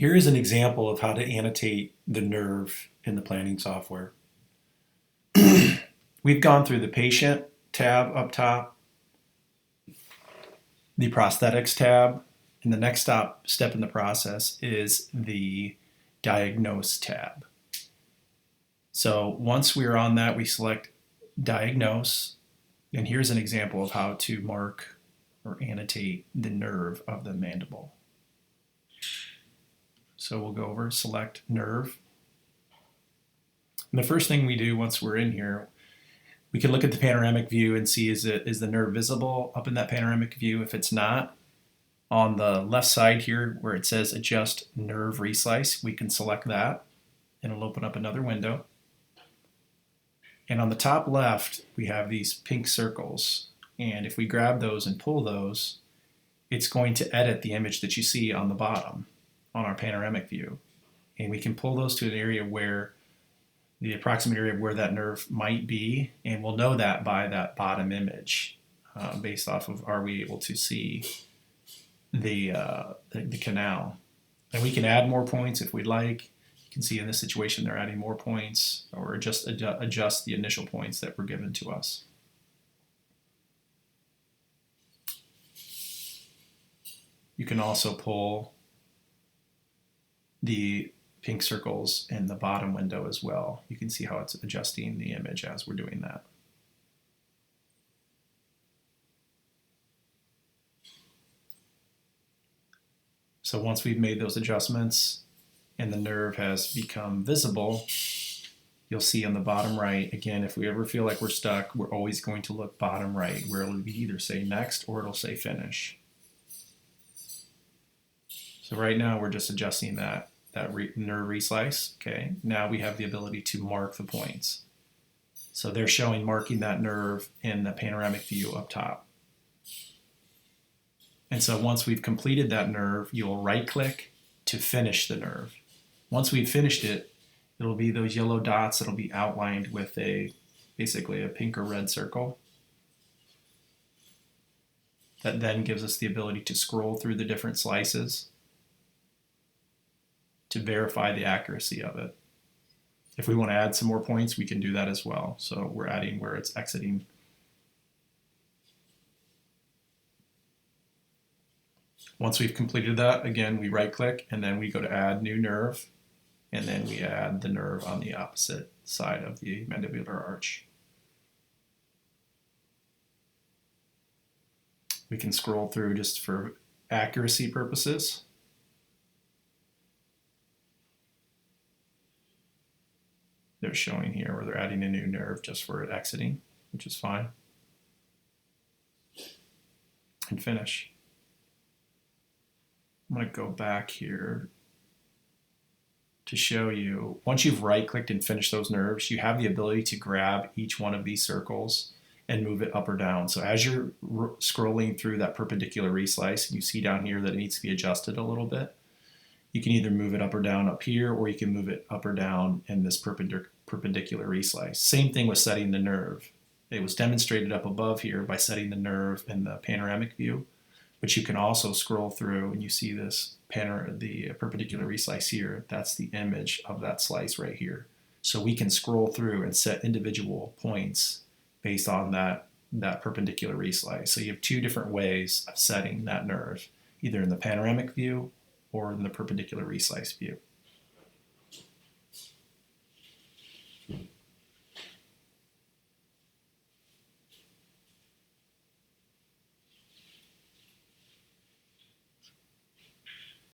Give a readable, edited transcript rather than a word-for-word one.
Here is an example of how to annotate the nerve in the planning software. We've gone through the patient tab up top, the prosthetics tab, and the next step in the process is the diagnose tab. So once we're on that, we select diagnose, and here's an example of how to mark or annotate the nerve of the mandible. So we'll go over, select nerve. And the first thing we do once we're in here, we can look at the panoramic view and see is the nerve visible up in that panoramic view. If it's not, on the left side here where it says adjust nerve reslice, we can select that and it'll open up another window. And on the top left, we have these pink circles. And if we grab those and pull those, it's going to edit the image that you see on the bottom on our panoramic view. And we can pull those to an area where the approximate area of where that nerve might be, and we'll know that by that bottom image based off of are we able to see the canal. And we can add more points if we'd like. You can see in this situation they're adding more points, or just adjust the initial points that were given to us. You can also pull the pink circles in the bottom window as well. You can see how it's adjusting the image as we're doing that. So once we've made those adjustments and the nerve has become visible, you'll see on the bottom right, again, if we ever feel like we're stuck, we're always going to look bottom right, where it'll either say next or it'll say finish. So right now we're just adjusting that nerve reslice. Okay, now we have the ability to mark the points. So they're showing marking that nerve in the panoramic view up top. And so once we've completed that nerve, you'll right click to finish the nerve. Once we've finished it, it'll be those yellow dots that'll be outlined with basically a pink or red circle. That then gives us the ability to scroll through the different slices to verify the accuracy of it. If we want to add some more points, we can do that as well. So we're adding where it's exiting. Once we've completed that, again, we right click and then we go to add new nerve, and then we add the nerve on the opposite side of the mandibular arch. We can scroll through just for accuracy purposes. They're showing here where they're adding a new nerve just for it exiting, which is fine. And finish. I'm going to go back here to show you, once you've right-clicked and finished those nerves, you have the ability to grab each one of these circles and move it up or down. So as you're scrolling through that perpendicular reslice, and you see down here that it needs to be adjusted a little bit, you can either move it up or down up here, or you can move it up or down in this perpendicular reslice. Same thing with setting the nerve. It was demonstrated up above here by setting the nerve in the panoramic view, but you can also scroll through and you see this the perpendicular reslice here. That's the image of that slice right here. So we can scroll through and set individual points based on that perpendicular reslice. So you have two different ways of setting that nerve, either in the panoramic view or in the perpendicular reslice view.